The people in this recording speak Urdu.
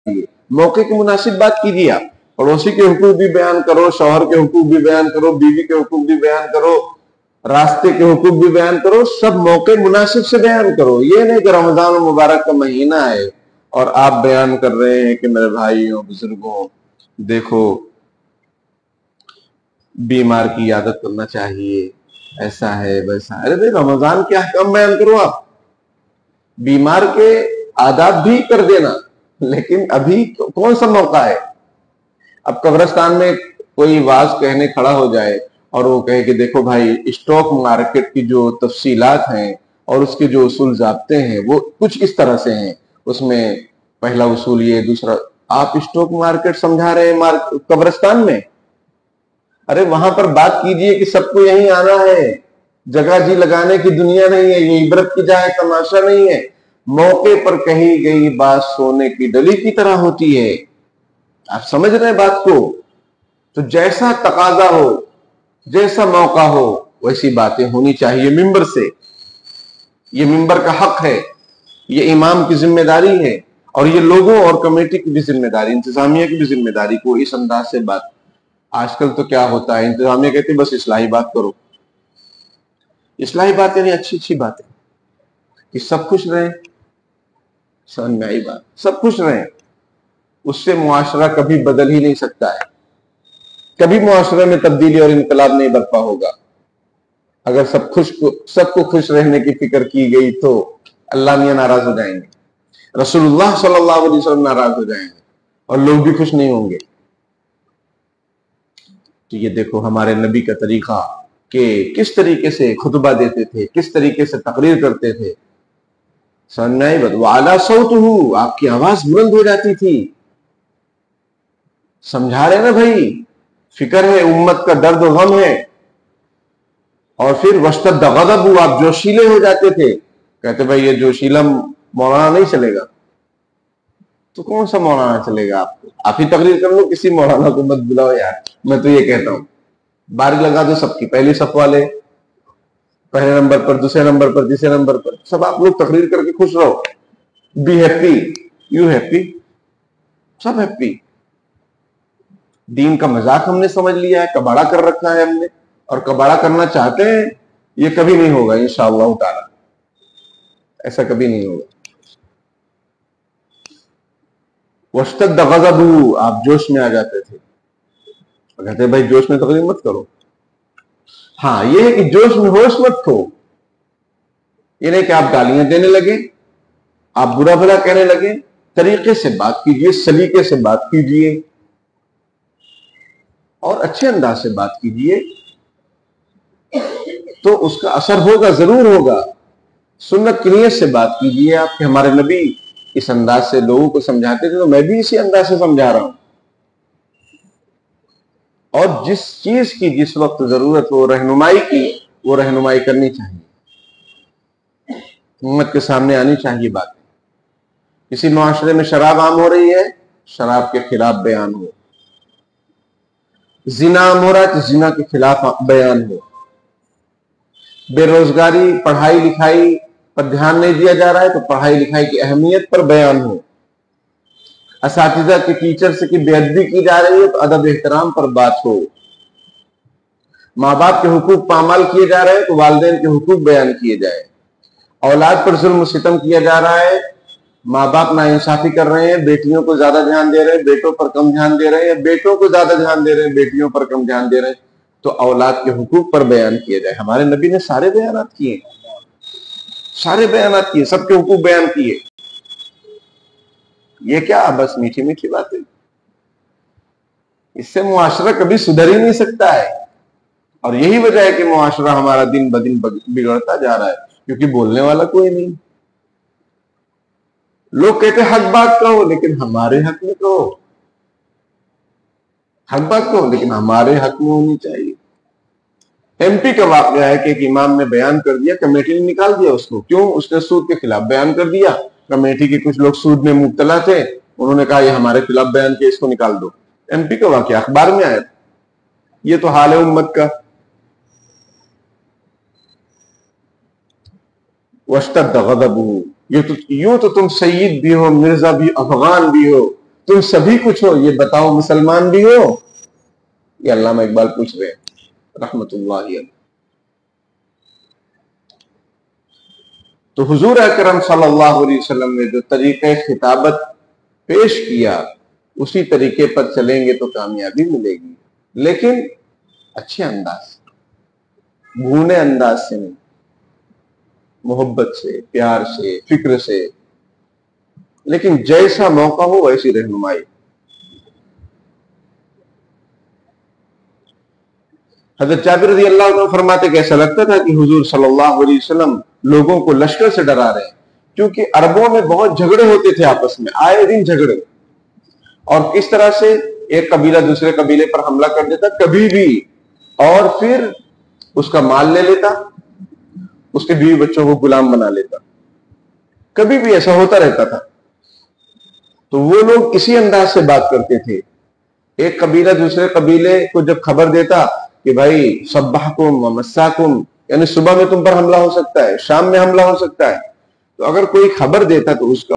موقع کی مناسب بات کیجیے آپ. پڑوسی کے حقوق بھی بیان کرو, شوہر کے حقوق بھی بیان کرو, بیوی کے حقوق بھی بیان کرو, راستے کے حقوق بھی بیان کرو, سب موقع مناسب سے بیان کرو. یہ نہیں کہ رمضان المبارک کا مہینہ ہے اور آپ بیان کر رہے ہیں کہ میرے بھائیوں بزرگوں دیکھو بیمار کی عادت کرنا چاہیے, ایسا ہے ویسا. ارے بھائی رمضان کے احکام بیان کرو آپ, بیمار کے آداب بھی کر دینا, لیکن ابھی کون سا موقع ہے. اب قبرستان میں کوئی واعظ کہنے کھڑا ہو جائے اور وہ کہے کہ دیکھو بھائی اسٹاک مارکیٹ کی جو تفصیلات ہیں اور اس کے جو اصول ضابطے ہیں وہ کچھ اس طرح سے ہیں, اس میں پہلا اصول یہ, دوسرا. آپ اسٹاک مارکیٹ سمجھا رہے ہیں قبرستان میں؟ ارے وہاں پر بات کیجئے کہ سب کو یہیں آنا ہے, جگہ جی لگانے کی دنیا نہیں ہے, یہ عبرت کی جائے تماشا نہیں ہے. موقع پر کہی گئی بات سونے کی ڈلی کی طرح ہوتی ہے. آپ سمجھ رہے ہیں بات کو؟ تو جیسا تقاضا ہو, جیسا موقع ہو, ویسی باتیں ہونی چاہیے ممبر سے. یہ ممبر کا حق ہے, یہ امام کی ذمہ داری ہے, اور یہ لوگوں اور کمیٹی کی بھی ذمہ داری, انتظامیہ کی بھی ذمہ داری کو اس انداز سے بات. آج کل تو کیا ہوتا ہے, انتظامیہ کہتے ہیں بس اصلاحی بات کرو. اصلاحی بات یعنی اچھی اچھی باتیں کہ سب خوش رہیں. سمجھ میں آئی بات؟ سب خوش رہیں. اس سے معاشرہ کبھی بدل ہی نہیں سکتا ہے, کبھی معاشرے میں تبدیلی اور انقلاب نہیں برپا ہوگا. اگر سب کو خوش رہنے کی فکر کی گئی تو اللہ میاں ناراض ہو جائیں گے, رسول اللہ صلی اللہ علیہ وسلم ناراض ہو جائیں گے, اور لوگ بھی خوش نہیں ہوں گے. تو یہ دیکھو ہمارے نبی کا طریقہ کہ کس طریقے سے خطبہ دیتے تھے, کس طریقے سے تقریر کرتے تھے. سنائی بات وعلا صوتہ, آپ کی آواز بلند ہو جاتی تھی. سمجھا رہے نا بھائی, فکر ہے, امت کا درد و غم ہے. اور پھر واشتد غضب, آپ جوشیلے ہو جاتے تھے. کہتے بھائی یہ جوشیلا مولانا نہیں چلے گا. تو کون سا مولانا چلے گا آپ کو؟ آپ ہی تقریر کر لو, کسی مولانا کو مت بلاؤ یار. میں تو یہ کہتا ہوں بارک لگا دو سب کی, پہلی صف والے پہلے نمبر پر, دوسرے نمبر پر, تیسرے نمبر پر, سب آپ لوگ تقریر کر کے خوش رہو. بی ہیپی, یو ہیپی, سب ہیپی. دین کا مذاق ہم نے سمجھ لیا ہے, کباڑا کر رکھا ہے ہم نے, اور کباڑا کرنا چاہتے ہیں. یہ کبھی نہیں ہوگا انشاءاللہ تعالی, ایسا کبھی نہیں ہوگا. واشتد غضب, آپ جوش میں آ جاتے تھے. کہتے ہیں بھائی جوش میں تقریر مت کرو. ہاں یہ ہے کہ جوش میں ہوش مت کھو. یہ نہیں کہ آپ گالیاں دینے لگے, آپ برا بھلا کہنے لگے. طریقے سے بات کیجئے, سلیقے سے بات کیجئے, اور اچھے انداز سے بات کیجئے, تو اس کا اثر ہوگا, ضرور ہوگا. سنت کی نیت سے بات کیجئے آپ کہ ہمارے نبی اس انداز سے لوگوں کو سمجھاتے تھے, تو میں بھی اسی انداز سے سمجھا رہا ہوں. اور جس چیز کی جس وقت ضرورت ہو رہنمائی کی, وہ رہنمائی کرنی چاہیے, امت کے سامنے آنی چاہیے بات. کسی معاشرے میں شراب عام ہو رہی ہے, شراب کے خلاف بیان ہو. زنا عام ہو رہا ہے تو زنا کے خلاف بیان ہو. بے روزگاری, پڑھائی لکھائی پر دھیان نہیں دیا جا رہا ہے تو پڑھائی لکھائی کی اہمیت پر بیان ہو. اساتذہ کے ٹیچر سے کی بے ادبی کی جا رہی ہے تو ادب احترام پر بات ہو. ماں باپ کے حقوق پامال کیے جا رہے ہیں تو والدین کے حقوق بیان کیے جائے. اولاد پر ظلم و ستم کیا جا رہا ہے, ماں باپ ناانصافی کر رہے ہیں, بیٹیوں کو زیادہ دھیان دے رہے ہیں, بیٹوں پر کم دھیان دے رہے ہیں, بیٹوں کو زیادہ دھیان دے رہے ہیں, بیٹیوں پر کم دھیان دے رہے ہیں, تو اولاد کے حقوق پر بیان کیے جائے. ہمارے نبی نے سارے بیانات کیے, سارے بیانات کیے, سب کے حقوق بیان کیے. یہ کیا بس میٹھی میٹھی باتیں؟ اس سے معاشرہ کبھی سدھر ہی نہیں سکتا ہے. اور یہی وجہ ہے کہ معاشرہ ہمارا دن بدن بگڑتا جا رہا ہے, کیونکہ بولنے والا کوئی نہیں. لوگ کہتے ہیں حق بات کہو, لیکن ہمارے حق میں کہو. حق بات کہو لیکن ہمارے حق میں ہونی چاہیے. ایم پی کا واقعہ ہے کہ ایک امام نے بیان کر دیا, کمیٹی نے نکال دیا اس کو. کیوں؟ اس نے سود کے خلاف بیان کر دیا. کمیٹی کے کچھ لوگ سود میں مبتلا تھے, انہوں نے کہا یہ ہمارے خلاف بیان کیا, اس کو نکال دو. ایم پی کا واقعہ اخبار میں آیا. یہ تو حال ہے امت کا. واشتد غضبہ, یوں تو تم سید بھی ہو, مرزا بھی, افغان بھی ہو, تم سبھی کچھ ہو، یہ بتاؤ مسلمان بھی ہو؟ یہ علامہ اقبال پوچھ رہے ہیں رحمت اللہ علیہ۔ تو حضور اکرم صلی اللہ علیہ وسلم نے جو طریقہ خطابت پیش کیا اسی طریقے پر چلیں گے تو کامیابی ملے گی، لیکن اچھے انداز سے، بھونے انداز سے نہیں، محبت سے، پیار سے، فکر سے، لیکن جیسا موقع ہو ویسی رہنمائی۔ حضرت جابر رضی اللہ عنہ فرماتے کہ ایسا لگتا تھا کہ حضور صلی اللہ علیہ وسلم لوگوں کو لشکر سے ڈرا رہے ہیں، کیونکہ عربوں میں بہت جھگڑے ہوتے تھے آپس میں، آئے دن جھگڑے، اور کس طرح سے ایک قبیلہ دوسرے قبیلے پر حملہ کر دیتا کبھی بھی، اور پھر اس کا مال لے لیتا، اس کے بیوی بچوں کو غلام بنا لیتا، کبھی بھی ایسا ہوتا رہتا تھا۔ تو وہ لوگ اسی انداز سے بات کرتے تھے، ایک قبیلہ دوسرے قبیلے کو جب خبر دیتا کہ بھائی صبحکم ومساکم، یعنی صبح میں تم پر حملہ ہو سکتا ہے، شام میں حملہ ہو سکتا ہے، تو اگر کوئی خبر دیتا تو اس کا